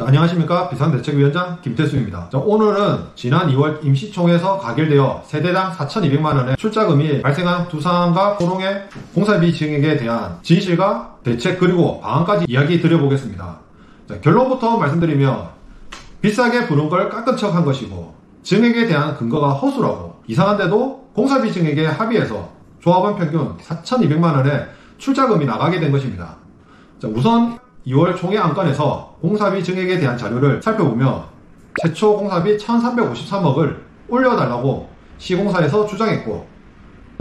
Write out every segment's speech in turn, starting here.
안녕하십니까. 비상대책위원장 김태수입니다. 오늘은 지난 2월 임시총회에서 가결되어 세대당 4,200만원의 출자금이 발생한 두 사항과 포롱의 공사비 증액에 대한 진실과 대책 그리고 방안까지 이야기 드려보겠습니다. 결론부터 말씀드리면 비싸게 부른 걸 깎은 척 한 것이고 증액에 대한 근거가 허술하고 이상한데도 공사비 증액에 합의해서 조합원 평균 4,200만원의 출자금이 나가게 된 것입니다. 우선 2월 총회 안건에서 공사비 증액에 대한 자료를 살펴보면 최초 공사비 1,353억을 올려달라고 시공사에서 주장했고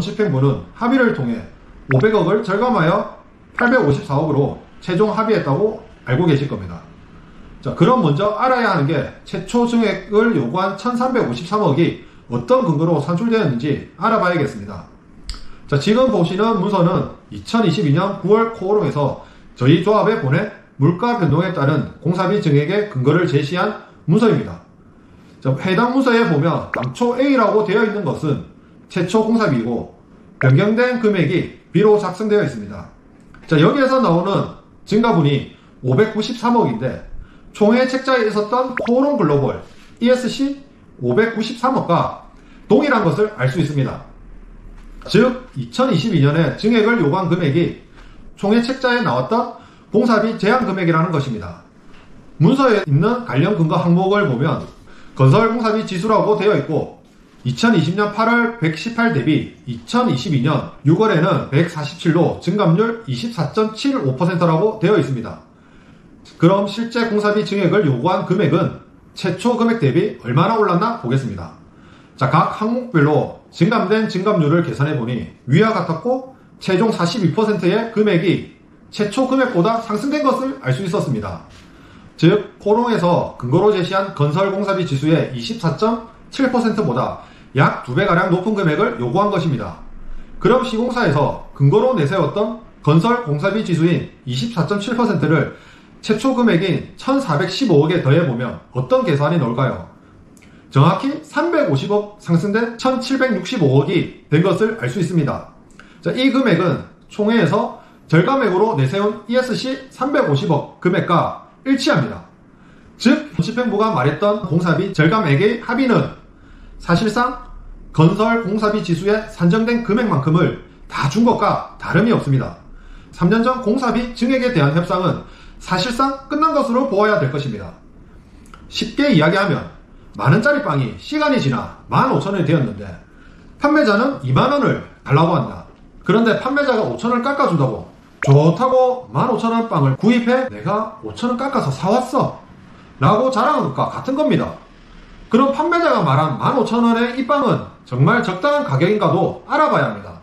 집행부는 합의를 통해 500억을 절감하여 854억으로 최종 합의했다고 알고 계실 겁니다. 그럼 먼저 알아야 하는 게 최초 증액을 요구한 1,353억이 어떤 근거로 산출되었는지 알아봐야겠습니다. 지금 보시는 문서는 2022년 9월 코오롱에서 저희 조합에 보낸 물가 변동에 따른 공사비 증액의 근거를 제시한 문서입니다. 해당 문서에 보면 당초 A라고 되어 있는 것은 최초 공사비이고 변경된 금액이 B로 작성되어 있습니다. 여기에서 나오는 증가분이 593억인데 총회 책자에 있었던 코오롱 글로벌 ESC 593억과 동일한 것을 알 수 있습니다. 즉 2022년에 증액을 요구한 금액이 총회 책자에 나왔던 공사비 제한 금액이라는 것입니다. 문서에 있는 관련 근거 항목을 보면 건설 공사비 지수라고 되어 있고 2020년 8월 118 대비 2022년 6월에는 147로 증감률 24.75%라고 되어 있습니다. 그럼 실제 공사비 증액을 요구한 금액은 최초 금액 대비 얼마나 올랐나 보겠습니다. 각 항목별로 증감된 증감률을 계산해보니 위와 같았고 최종 42%의 금액이 최초 금액보다 상승된 것을 알 수 있었습니다. 즉 코오롱에서 근거로 제시한 건설 공사비 지수의 24.7%보다 약 2배가량 높은 금액을 요구한 것입니다. 그럼 시공사에서 근거로 내세웠던 건설 공사비 지수인 24.7%를 최초 금액인 1,415억에 더해보면 어떤 계산이 나올까요? 정확히 350억 상승된 1,765억이 된 것을 알 수 있습니다. 이 금액은 총회에서 절감액으로 내세운 ESC 350억 금액과 일치합니다. 즉 집행부가 말했던 공사비 절감액의 합의는 사실상 건설 공사비 지수에 산정된 금액만큼을 다 준 것과 다름이 없습니다. 3년 전 공사비 증액에 대한 협상은 사실상 끝난 것으로 보아야 될 것입니다. 쉽게 이야기하면 만원짜리 빵이 시간이 지나 15,000원이 되었는데 판매자는 20,000원을 달라고 한다. 그런데 판매자가 5,000원 깎아준다고 좋다고 15,000원 빵을 구입해 내가 5,000원 깎아서 사왔어 라고 자랑한 것과 같은 겁니다. 그럼 판매자가 말한 15,000원의 이 빵은 정말 적당한 가격인가도 알아봐야 합니다.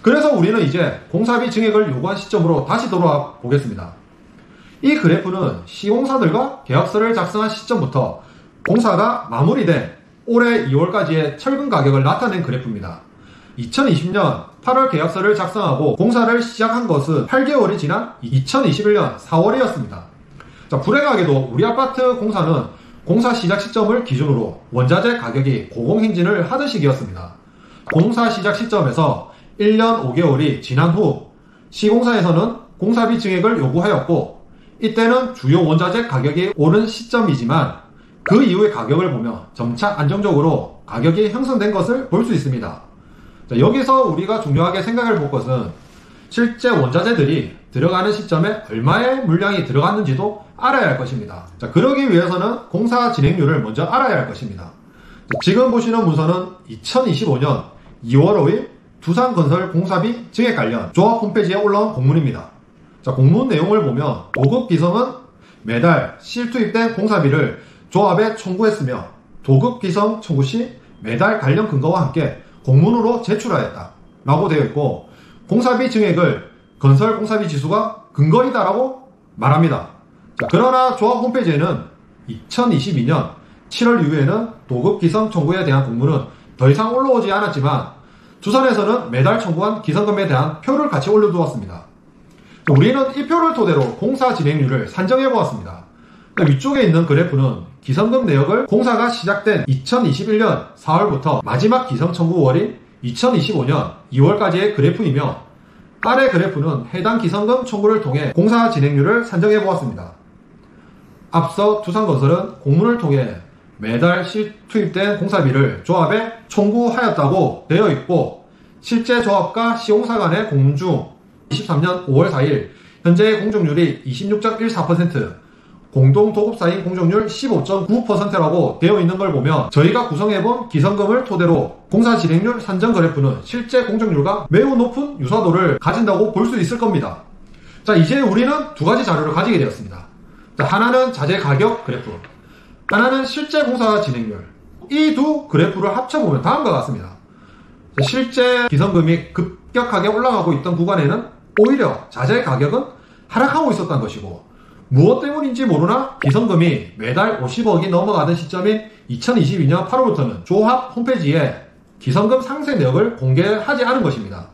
그래서 우리는 이제 공사비 증액을 요구한 시점으로 다시 돌아와 보겠습니다. 이 그래프는 시공사들과 계약서를 작성한 시점부터 공사가 마무리된 올해 2월까지의 철근 가격을 나타낸 그래프입니다. 2020년 8월 계약서를 작성하고 공사를 시작한 것은 8개월이 지난 2021년 4월이었습니다. 불행하게도 우리 아파트 공사는 공사 시작 시점을 기준으로 원자재 가격이 고공행진을 하던 시기였습니다. 공사 시작 시점에서 1년 5개월이 지난 후 시공사에서는 공사비 증액을 요구하였고 이때는 주요 원자재 가격이 오른 시점이지만 그 이후의 가격을 보면 점차 안정적으로 가격이 형성된 것을 볼 수 있습니다. 여기서 우리가 중요하게 생각해 볼 것은 실제 원자재들이 들어가는 시점에 얼마의 물량이 들어갔는지도 알아야 할 것입니다. 그러기 위해서는 공사 진행률을 먼저 알아야 할 것입니다. 지금 보시는 문서는 2025년 2월 5일 두산건설 공사비 증액 관련 조합 홈페이지에 올라온 공문입니다. 공문 내용을 보면 도급 기성은 매달 실투입된 공사비를 조합에 청구했으며 도급 기성 청구 시 매달 관련 근거와 함께 공문으로 제출하였다 라고 되어 있고 공사비 증액을 건설 공사비 지수가 근거이다 라고 말합니다. 그러나 조합 홈페이지에는 2022년 7월 이후에는 도급 기성 청구에 대한 공문은 더 이상 올라오지 않았지만 두산에서는 매달 청구한 기성금에 대한 표를 같이 올려두었습니다. 우리는 이 표를 토대로 공사 진행률을 산정해 보았습니다. 위쪽에 있는 그래프는 기성금 내역을 공사가 시작된 2021년 4월부터 마지막 기성 청구월인 2025년 2월까지의 그래프이며 아래 그래프는 해당 기성금 청구를 통해 공사 진행률을 산정해 보았습니다. 앞서 두산건설은 공문을 통해 매달 투입된 공사비를 조합에 청구하였다고 되어 있고, 실제 조합과 시공사 간의 공문 중 23년 5월 4일 현재 공정률이 26.14%, 공동 도급사인 공정률 15.9%라고 되어 있는 걸 보면 저희가 구성해본 기성금을 토대로 공사 진행률 산정 그래프는 실제 공정률과 매우 높은 유사도를 가진다고 볼 수 있을 겁니다. 자, 이제 우리는 두 가지 자료를 가지게 되었습니다. 자, 하나는 자재 가격 그래프, 하나는 실제 공사 진행률. 이 두 그래프를 합쳐보면 다음과 같습니다. 자, 실제 기성금이 급격하게 올라가고 있던 구간에는 오히려 자재 가격은 하락하고 있었던 것이고, 무엇 때문인지 모르나 기성금이 매달 50억이 넘어가던 시점인 2022년 8월부터는 조합 홈페이지에 기성금 상세 내역을 공개하지 않은 것입니다.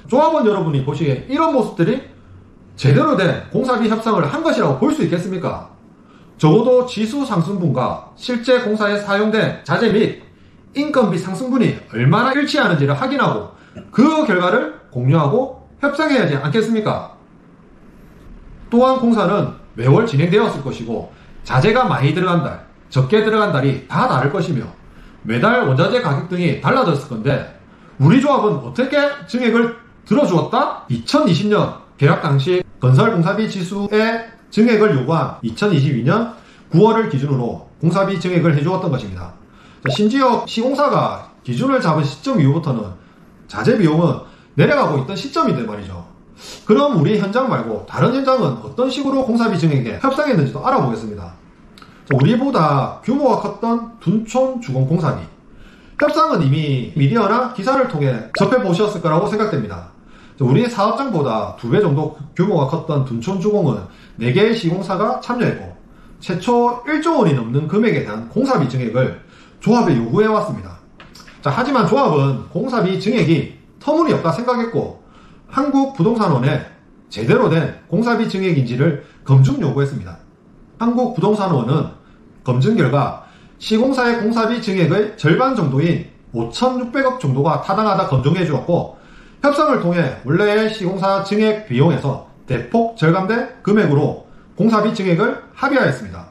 조합원 여러분이 보시기에 이런 모습들이 제대로 된 공사비 협상을 한 것이라고 볼 수 있겠습니까? 적어도 지수 상승분과 실제 공사에 사용된 자재 및 인건비 상승분이 얼마나 일치하는지를 확인하고 그 결과를 공유하고 협상해야지 않겠습니까? 또한 공사는 매월 진행되었을 것이고, 자재가 많이 들어간 달, 적게 들어간 달이 다 다를 것이며 매달 원자재 가격 등이 달라졌을 건데, 우리 조합은 어떻게 증액을 들어주었다? 2020년 계약 당시 건설공사비 지수의 증액을 요구한 2022년 9월을 기준으로 공사비 증액을 해주었던 것입니다. 심지어 시공사가 기준을 잡은 시점 이후부터는 자재 비용은 내려가고 있던 시점인데 말이죠. 그럼 우리 현장 말고 다른 현장은 어떤 식으로 공사비 증액에 협상했는지도 알아보겠습니다. 우리보다 규모가 컸던 둔촌 주공 공사비 협상은 이미 미디어나 기사를 통해 접해보셨을 거라고 생각됩니다. 우리 사업장보다 2배 정도 규모가 컸던 둔촌 주공은 4개의 시공사가 참여했고, 최초 1조 원이 넘는 금액에 대한 공사비 증액을 조합에 요구해왔습니다. 하지만 조합은 공사비 증액이 터무니없다 생각했고, 한국부동산원에 제대로 된 공사비 증액인지를 검증 요구했습니다. 한국부동산원은 검증 결과 시공사의 공사비 증액의 절반 정도인 5,600억 정도가 타당하다 검증해 주었고, 협상을 통해 원래의 시공사 증액 비용에서 대폭 절감된 금액으로 공사비 증액을 합의하였습니다.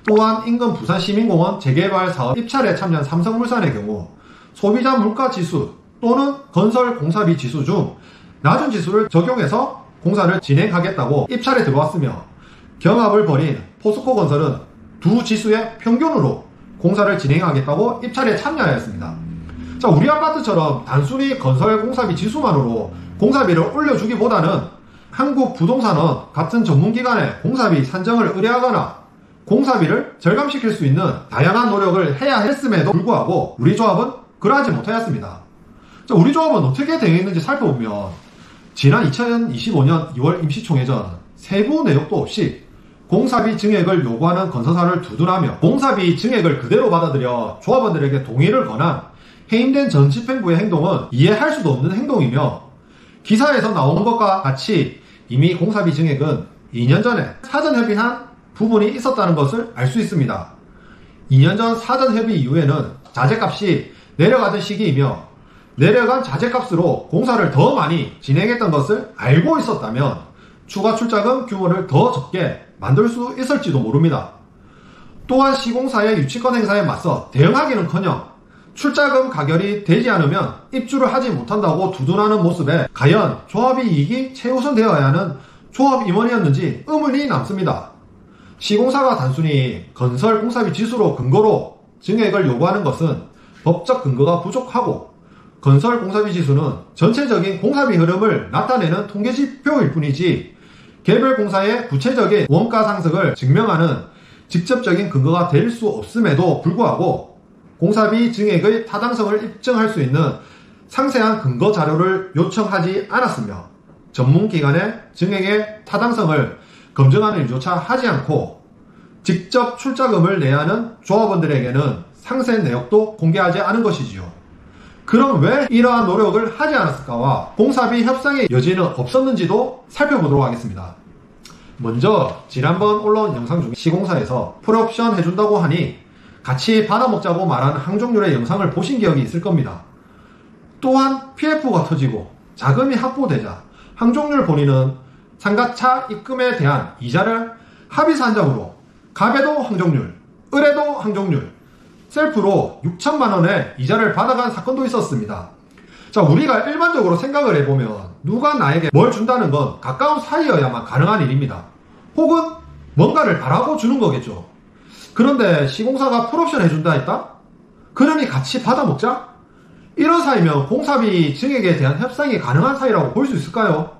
또한 인근 부산시민공원 재개발 사업 입찰에 참여한 삼성물산의 경우 소비자 물가지수 또는 건설 공사비 지수 중 낮은 지수를 적용해서 공사를 진행하겠다고 입찰에 들어왔으며, 경합을 벌인 포스코건설은 두 지수의 평균으로 공사를 진행하겠다고 입찰에 참여하였습니다. 우리 아파트처럼 단순히 건설 공사비 지수만으로 공사비를 올려주기보다는 한국부동산원 같은 전문기관의 공사비 산정을 의뢰하거나 공사비를 절감시킬 수 있는 다양한 노력을 해야 했음에도 불구하고 우리 조합은 그러하지 못하였습니다. 우리 조합은 어떻게 되어 있는지 살펴보면, 지난 2025년 2월 임시총회전 세부 내역도 없이 공사비 증액을 요구하는 건설사를 두둔하며 공사비 증액을 그대로 받아들여 조합원들에게 동의를 권한 해임된 전 집행부의 행동은 이해할 수도 없는 행동이며, 기사에서 나온 것과 같이 이미 공사비 증액은 2년 전에 사전 협의한 부분이 있었다는 것을 알 수 있습니다. 2년 전 사전 협의 이후에는 자재값이 내려가던 시기이며, 내려간 자재값으로 공사를 더 많이 진행했던 것을 알고 있었다면 추가 출자금 규모를 더 적게 만들 수 있을지도 모릅니다. 또한 시공사의 유치권 행사에 맞서 대응하기는커녕 출자금 가결이 되지 않으면 입주를 하지 못한다고 두둔하는 모습에 과연 조합의 이익이 최우선되어야 하는 조합 임원이었는지 의문이 남습니다. 시공사가 단순히 건설 공사비 지수로 근거로 증액을 요구하는 것은 법적 근거가 부족하고, 건설 공사비 지수는 전체적인 공사비 흐름을 나타내는 통계지표일 뿐이지 개별 공사의 구체적인 원가 상승을 증명하는 직접적인 근거가 될 수 없음에도 불구하고 공사비 증액의 타당성을 입증할 수 있는 상세한 근거 자료를 요청하지 않았으며, 전문기관의 증액의 타당성을 검증하는 일조차 하지 않고 직접 출자금을 내야 하는 조합원들에게는 상세 내역도 공개하지 않은 것이지요. 그럼 왜 이러한 노력을 하지 않았을까와 공사비 협상의 여지는 없었는지도 살펴보도록 하겠습니다. 먼저 지난번 올라온 영상 중 시공사에서 풀옵션 해준다고 하니 같이 받아먹자고 말한 항종률의 영상을 보신 기억이 있을 겁니다. 또한 PF가 터지고 자금이 확보되자 항종률 본인은 상가차 입금에 대한 이자를 합의서 한 장으로 갑에도 항정률, 을에도 항정률, 셀프로 6천만 원의 이자를 받아간 사건도 있었습니다. 자, 우리가 일반적으로 생각을 해보면 누가 나에게 뭘 준다는 건 가까운 사이여야만 가능한 일입니다. 혹은 뭔가를 바라고 주는 거겠죠. 그런데 시공사가 풀옵션 해준다 했다? 그러니 같이 받아먹자? 이런 사이면 공사비 증액에 대한 협상이 가능한 사이라고 볼 수 있을까요?